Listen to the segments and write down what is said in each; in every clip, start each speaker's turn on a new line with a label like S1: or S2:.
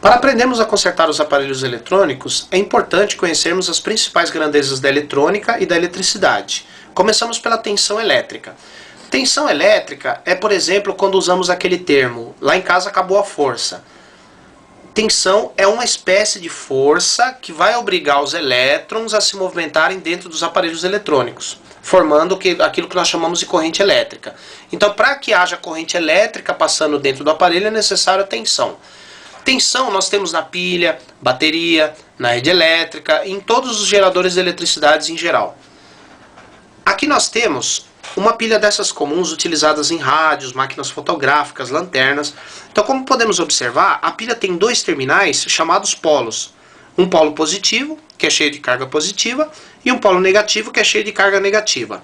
S1: Para aprendermos a consertar os aparelhos eletrônicos, é importante conhecermos as principais grandezas da eletrônica e da eletricidade. Começamos pela tensão elétrica. Tensão elétrica é, por exemplo, quando usamos aquele termo, lá em casa acabou a força. Tensão é uma espécie de força que vai obrigar os elétrons a se movimentarem dentro dos aparelhos eletrônicos, formando aquilo que nós chamamos de corrente elétrica. Então, para que haja corrente elétrica passando dentro do aparelho, é necessário a tensão. Tensão nós temos na pilha, bateria, na rede elétrica e em todos os geradores de eletricidade em geral. Aqui nós temos uma pilha dessas comuns utilizadas em rádios, máquinas fotográficas, lanternas. Então, como podemos observar, a pilha tem dois terminais chamados polos. Um polo positivo, que é cheio de carga positiva, e um polo negativo, que é cheio de carga negativa.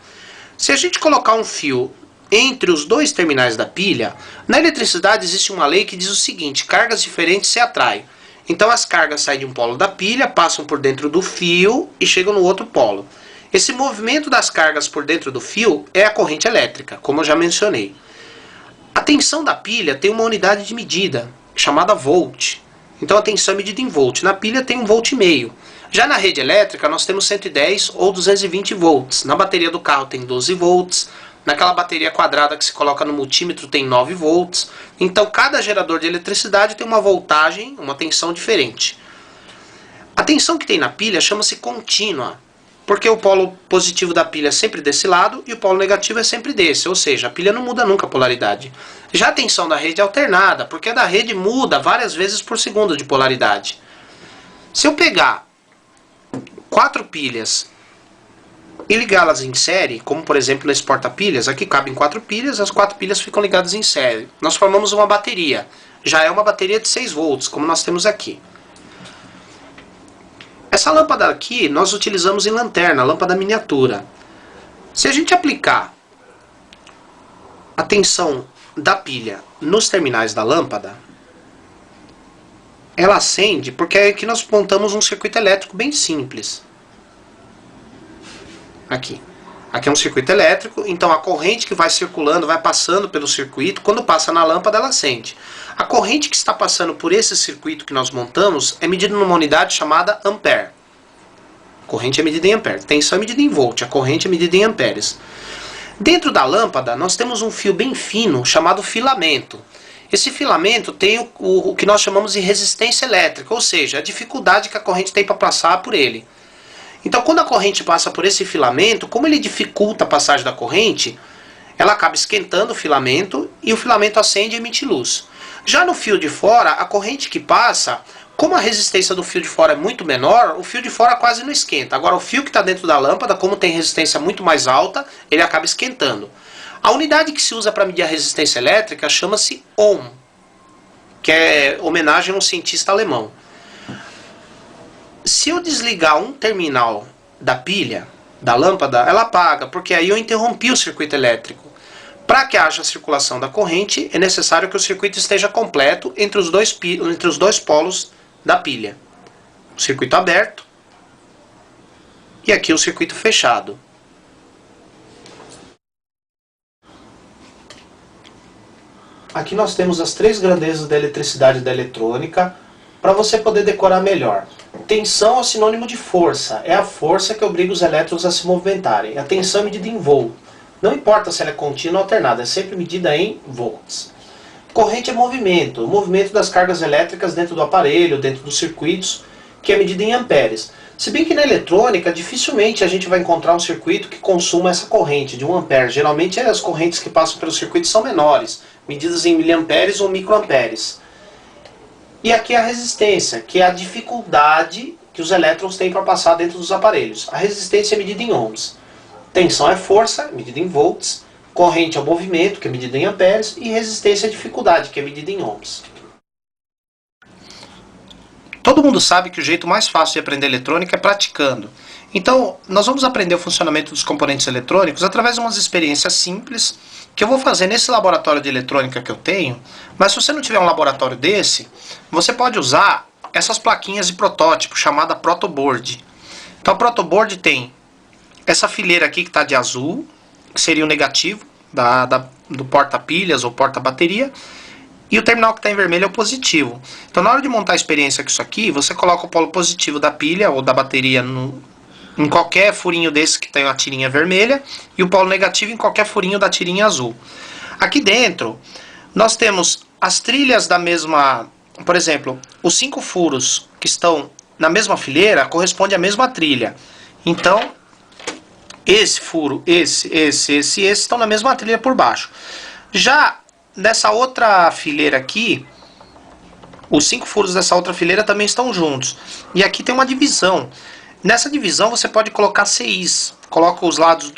S1: Se a gente colocar um fio entre os dois terminais da pilha, na eletricidade existe uma lei que diz o seguinte: cargas diferentes se atraem. Então as cargas saem de um polo da pilha, passam por dentro do fio e chegam no outro polo. Esse movimento das cargas por dentro do fio é a corrente elétrica, como eu já mencionei. A tensão da pilha tem uma unidade de medida, chamada volt. Então a tensão é medida em volt. Na pilha tem 1,5 volt. Já na rede elétrica nós temos 110 ou 220 volts. Na bateria do carro tem 12 volts. Naquela bateria quadrada que se coloca no multímetro tem 9 volts. Então cada gerador de eletricidade tem uma voltagem, uma tensão diferente. A tensão que tem na pilha chama-se contínua, porque o polo positivo da pilha é sempre desse lado e o polo negativo é sempre desse, ou seja, a pilha não muda nunca a polaridade. Já a tensão da rede é alternada, porque a da rede muda várias vezes por segundo de polaridade. Se eu pegar 4 pilhas e ligá-las em série, como por exemplo nesse porta-pilhas, aqui cabem 4 pilhas, as 4 pilhas ficam ligadas em série. Nós formamos uma bateria, já é uma bateria de 6 volts, como nós temos aqui. Essa lâmpada aqui nós utilizamos em lanterna, lâmpada miniatura. Se a gente aplicar a tensão da pilha nos terminais da lâmpada, ela acende porque é que nós montamos um circuito elétrico bem simples. Aqui é um circuito elétrico, então a corrente que vai circulando, vai passando pelo circuito, quando passa na lâmpada ela acende. A corrente que está passando por esse circuito que nós montamos é medida numa unidade chamada ampere. A corrente é medida em ampere, tensão é medida em volt, a corrente é medida em amperes. Dentro da lâmpada nós temos um fio bem fino chamado filamento. Esse filamento tem o que nós chamamos de resistência elétrica, ou seja, a dificuldade que a corrente tem para passar por ele. Então, quando a corrente passa por esse filamento, como ele dificulta a passagem da corrente, ela acaba esquentando o filamento e o filamento acende e emite luz. Já no fio de fora, a corrente que passa, como a resistência do fio de fora é muito menor, o fio de fora quase não esquenta. Agora, o fio que está dentro da lâmpada, como tem resistência muito mais alta, ele acaba esquentando. A unidade que se usa para medir a resistência elétrica chama-se ohm, que é homenagem a um cientista alemão. Se eu desligar um terminal da pilha, da lâmpada, ela apaga, porque aí eu interrompi o circuito elétrico. Para que haja circulação da corrente, é necessário que o circuito esteja completo entre os dois polos da pilha. O circuito aberto e aqui o circuito fechado. Aqui nós temos as 3 grandezas da eletricidade e da eletrônica, para você poder decorar melhor. Tensão é sinônimo de força, é a força que obriga os elétrons a se movimentarem. A tensão é medida em volt. Não importa se ela é contínua ou alternada, é sempre medida em volts. Corrente é movimento, o movimento das cargas elétricas dentro do aparelho, dentro dos circuitos, que é medida em amperes. Se bem que na eletrônica, dificilmente a gente vai encontrar um circuito que consuma essa corrente de 1 ampere. Geralmente as correntes que passam pelo circuito são menores, medidas em miliamperes ou microamperes. E aqui a resistência, que é a dificuldade que os elétrons têm para passar dentro dos aparelhos. A resistência é medida em ohms. Tensão é força, medida em volts. Corrente é o movimento, que é medida em amperes. E resistência é dificuldade, que é medida em ohms. Todo mundo sabe que o jeito mais fácil de aprender eletrônica é praticando. Então, nós vamos aprender o funcionamento dos componentes eletrônicos através de umas experiências simples que eu vou fazer nesse laboratório de eletrônica que eu tenho, mas se você não tiver um laboratório desse, você pode usar essas plaquinhas de protótipo, chamada protoboard. Então a protoboard tem essa fileira aqui que está de azul, que seria o negativo do porta-pilhas ou porta-bateria, e o terminal que está em vermelho é o positivo. Então na hora de montar a experiência com isso aqui, você coloca o polo positivo da pilha ou da bateria em qualquer furinho desse que tem uma tirinha vermelha, e o polo negativo em qualquer furinho da tirinha azul. Aqui dentro, nós temos as trilhas da mesma... Por exemplo, os 5 furos que estão na mesma fileira correspondem à mesma trilha. Então, esse furo, esse estão na mesma trilha por baixo. Já nessa outra fileira aqui, os 5 furos dessa outra fileira também estão juntos. E aqui tem uma divisão. Nessa divisão você pode colocar CIs. Coloca os lados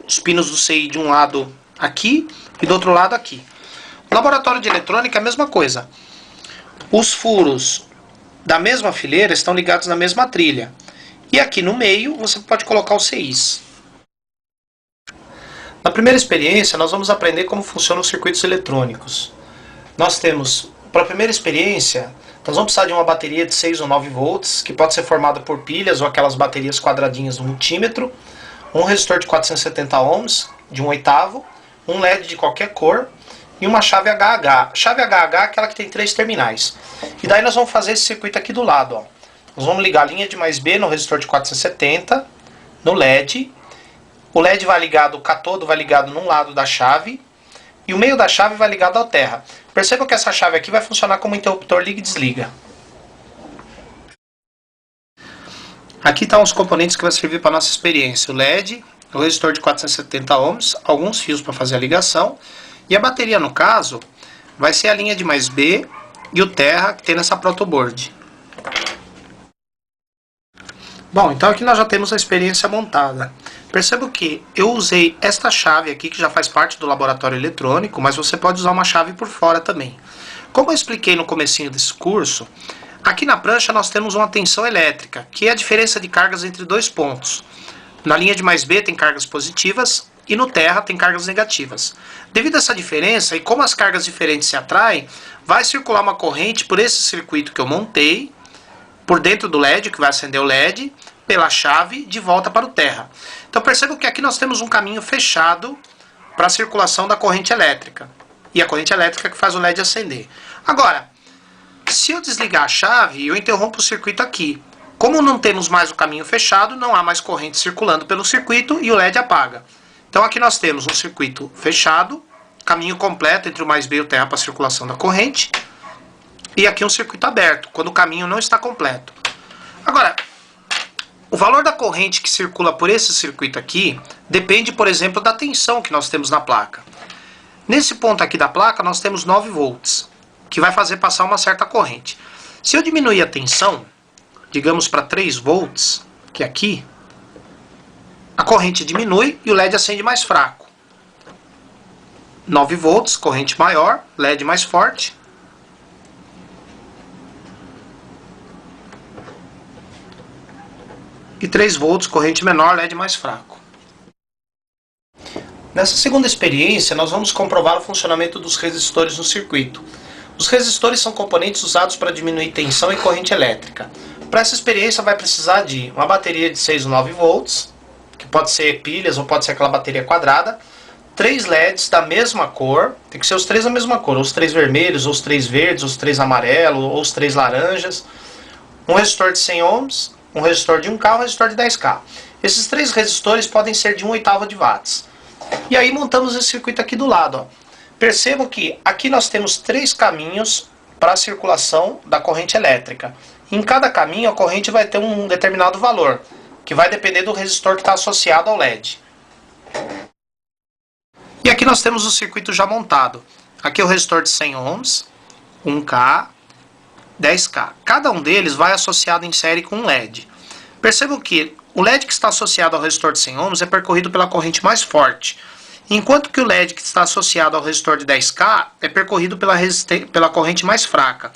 S1: os pinos do CI de um lado aqui e do outro lado aqui. No laboratório de eletrônica é a mesma coisa. Os furos da mesma fileira estão ligados na mesma trilha. E aqui no meio você pode colocar os CIs. Na primeira experiência nós vamos aprender como funcionam os circuitos eletrônicos. Nós temos, para a primeira experiência, nós vamos precisar de uma bateria de 6 ou 9 volts, que pode ser formada por pilhas ou aquelas baterias quadradinhas do multímetro, um resistor de 470 ohms, de 1/8, um LED de qualquer cor e uma chave HH. A chave HH é aquela que tem 3 terminais. E daí nós vamos fazer esse circuito aqui do lado. Ó. Nós vamos ligar a linha de mais B no resistor de 470, no LED. O LED vai ligado, o catodo vai ligado num lado da chave e o meio da chave vai ligado ao terra. Perceba que essa chave aqui vai funcionar como interruptor liga e desliga. Aqui estão os componentes que vai servir para a nossa experiência. O LED, o resistor de 470 ohms, alguns fios para fazer a ligação. E a bateria, no caso, vai ser a linha de mais B e o terra que tem nessa protoboard. Bom, então aqui nós já temos a experiência montada. Perceba que eu usei esta chave aqui, que já faz parte do laboratório eletrônico, mas você pode usar uma chave por fora também. Como eu expliquei no comecinho desse curso, aqui na prancha nós temos uma tensão elétrica, que é a diferença de cargas entre dois pontos. Na linha de mais B tem cargas positivas e no terra tem cargas negativas. Devido a essa diferença, e como as cargas diferentes se atraem, vai circular uma corrente por esse circuito que eu montei, por dentro do LED, que vai acender o LED, pela chave, de volta para o terra. Então percebam que aqui nós temos um caminho fechado para a circulação da corrente elétrica. E a corrente elétrica que faz o LED acender. Agora, se eu desligar a chave, eu interrompo o circuito aqui. Como não temos mais o caminho fechado, não há mais corrente circulando pelo circuito e o LED apaga. Então aqui nós temos um circuito fechado, caminho completo entre o mais B e o terra para a circulação da corrente. E aqui um circuito aberto, quando o caminho não está completo. Agora, o valor da corrente que circula por esse circuito aqui depende, por exemplo, da tensão que nós temos na placa. Nesse ponto aqui da placa nós temos 9 volts, que vai fazer passar uma certa corrente. Se eu diminuir a tensão, digamos para 3 volts, que é aqui, a corrente diminui e o LED acende mais fraco. 9 volts, corrente maior, LED mais forte. E 3 volts, corrente menor, LED mais fraco. Nessa segunda experiência, nós vamos comprovar o funcionamento dos resistores no circuito. Os resistores são componentes usados para diminuir tensão e corrente elétrica. Para essa experiência vai precisar de uma bateria de 6 ou 9 volts, que pode ser pilhas ou pode ser aquela bateria quadrada, 3 LEDs da mesma cor, tem que ser os 3 da mesma cor, ou os 3 vermelhos, ou os 3 verdes, ou os 3 amarelos, ou os 3 laranjas, um resistor de 100 ohms, um resistor de 1K e um resistor de 10K. Esses 3 resistores podem ser de 1/8 de watts. E aí montamos esse circuito aqui do lado. Ó. Percebam que aqui nós temos 3 caminhos para a circulação da corrente elétrica. Em cada caminho a corrente vai ter um determinado valor, que vai depender do resistor que está associado ao LED. E aqui nós temos o circuito já montado. Aqui é o resistor de 100 ohms, 1K, 10K. Cada um deles vai associado em série com um LED. Percebam que o LED que está associado ao resistor de 100 ohms é percorrido pela corrente mais forte, enquanto que o LED que está associado ao resistor de 10K é percorrido pela corrente mais fraca.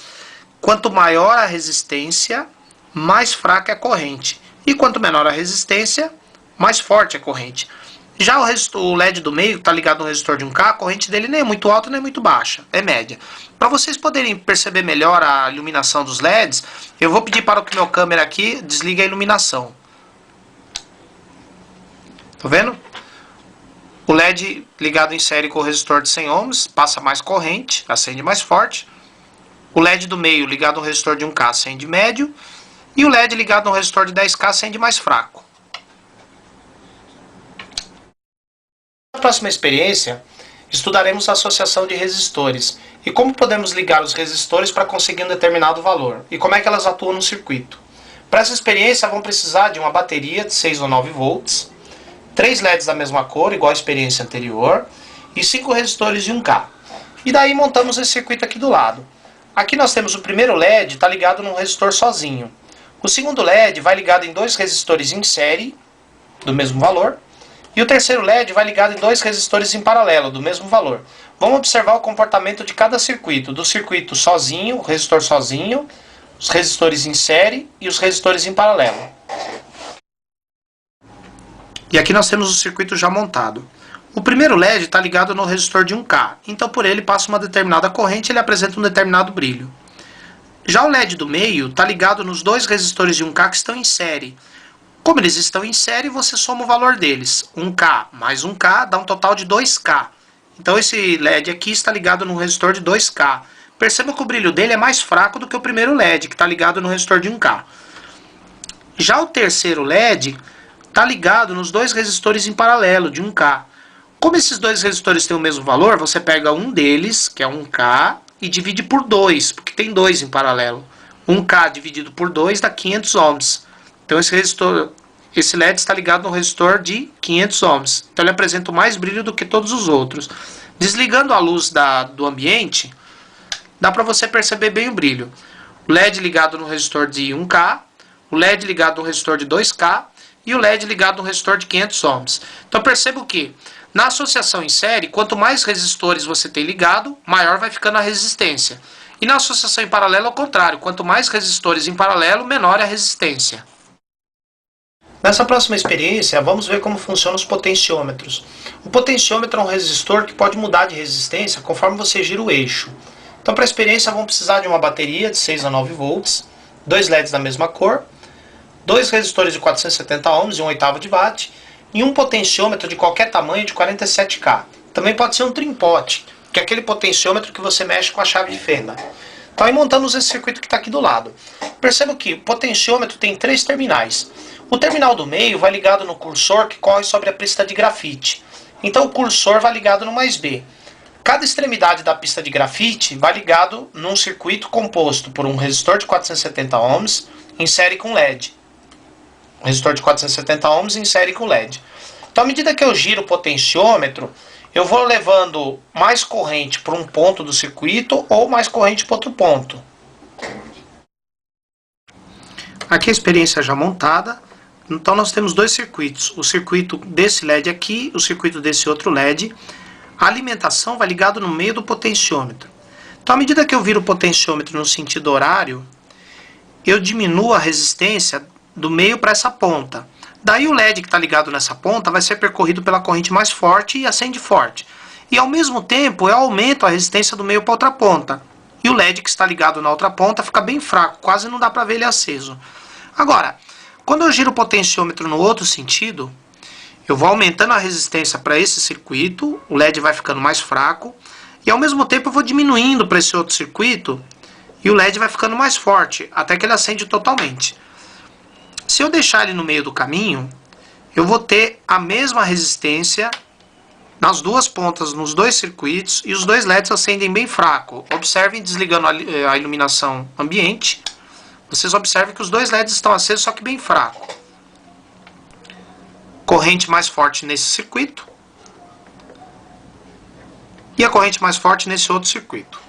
S1: Quanto maior a resistência, mais fraca é a corrente. E quanto menor a resistência, mais forte é a corrente. Já o LED do meio, que está ligado no resistor de 1K, a corrente dele nem é muito alta nem é muito baixa, é média. Para vocês poderem perceber melhor a iluminação dos LEDs, eu vou pedir para que meu câmera aqui desligue a iluminação. Tá vendo? O LED ligado em série com o resistor de 100 ohms passa mais corrente, acende mais forte. O LED do meio ligado no resistor de 1K acende médio. E o LED ligado no resistor de 10K acende mais fraco. Na próxima experiência, estudaremos a associação de resistores e como podemos ligar os resistores para conseguir um determinado valor e como é que elas atuam no circuito. Para essa experiência, vão precisar de uma bateria de 6 ou 9 volts, 3 LEDs da mesma cor, igual a experiência anterior, e 5 resistores de 1K. E daí montamos esse circuito aqui do lado. Aqui nós temos o primeiro LED, está ligado num resistor sozinho. O segundo LED vai ligado em 2 resistores em série, do mesmo valor. E o terceiro LED vai ligado em 2 resistores em paralelo, do mesmo valor. Vamos observar o comportamento de cada circuito. Do circuito sozinho, o resistor sozinho, os resistores em série e os resistores em paralelo. E aqui nós temos o circuito já montado. O primeiro LED está ligado no resistor de 1K, então por ele passa uma determinada corrente e ele apresenta um determinado brilho. Já o LED do meio está ligado nos 2 resistores de 1K que estão em série. Como eles estão em série, você soma o valor deles. 1K mais 1K dá um total de 2K. Então esse LED aqui está ligado no resistor de 2K. Perceba que o brilho dele é mais fraco do que o primeiro LED, que está ligado no resistor de 1K. Já o terceiro LED está ligado nos 2 resistores em paralelo, de 1K. Como esses 2 resistores têm o mesmo valor, você pega um deles, que é 1K, e divide por 2, porque tem 2 em paralelo. 1K dividido por 2 dá 500 ohms. Então esse LED está ligado no resistor de 500 ohms. Então ele apresenta mais brilho do que todos os outros. Desligando a luz do ambiente, dá para você perceber bem o brilho. O LED ligado no resistor de 1K, o LED ligado no resistor de 2K e o LED ligado no resistor de 500 ohms. Então perceba que na associação em série, quanto mais resistores você tem ligado, maior vai ficando a resistência. E na associação em paralelo, ao contrário, quanto mais resistores em paralelo, menor é a resistência. Nessa próxima experiência, vamos ver como funcionam os potenciômetros. O potenciômetro é um resistor que pode mudar de resistência conforme você gira o eixo. Então, para a experiência, vamos precisar de uma bateria de 6 a 9 volts, 2 LEDs da mesma cor, 2 resistores de 470 ohms e 1/8 de watt, e um potenciômetro de qualquer tamanho de 47K. Também pode ser um trim-pot, que é aquele potenciômetro que você mexe com a chave de fenda. Então, aí montamos esse circuito que está aqui do lado. Perceba que o potenciômetro tem 3 terminais. O terminal do meio vai ligado no cursor que corre sobre a pista de grafite. Então o cursor vai ligado no mais B. Cada extremidade da pista de grafite vai ligado num circuito composto por um resistor de 470 ohms em série com LED. Um resistor de 470 ohms em série com LED. Então à medida que eu giro o potenciômetro, eu vou levando mais corrente para um ponto do circuito ou mais corrente para outro ponto. Aqui a experiência já montada. Então nós temos 2 circuitos, o circuito desse LED aqui, o circuito desse outro LED. A alimentação vai ligado no meio do potenciômetro. Então à medida que eu viro o potenciômetro no sentido horário, eu diminuo a resistência do meio para essa ponta. Daí o LED que está ligado nessa ponta vai ser percorrido pela corrente mais forte e acende forte. E ao mesmo tempo eu aumento a resistência do meio para outra ponta. E o LED que está ligado na outra ponta fica bem fraco, quase não dá para ver ele aceso. Agora, quando eu giro o potenciômetro no outro sentido, eu vou aumentando a resistência para esse circuito, o LED vai ficando mais fraco, e ao mesmo tempo eu vou diminuindo para esse outro circuito, e o LED vai ficando mais forte, até que ele acende totalmente. Se eu deixar ele no meio do caminho, eu vou ter a mesma resistência nas duas pontas, nos 2 circuitos, e os 2 LEDs acendem bem fraco. Observem desligando a iluminação ambiente. Vocês observem que os 2 LEDs estão acesos, só que bem fraco. Corrente mais forte nesse circuito. E a corrente mais forte nesse outro circuito.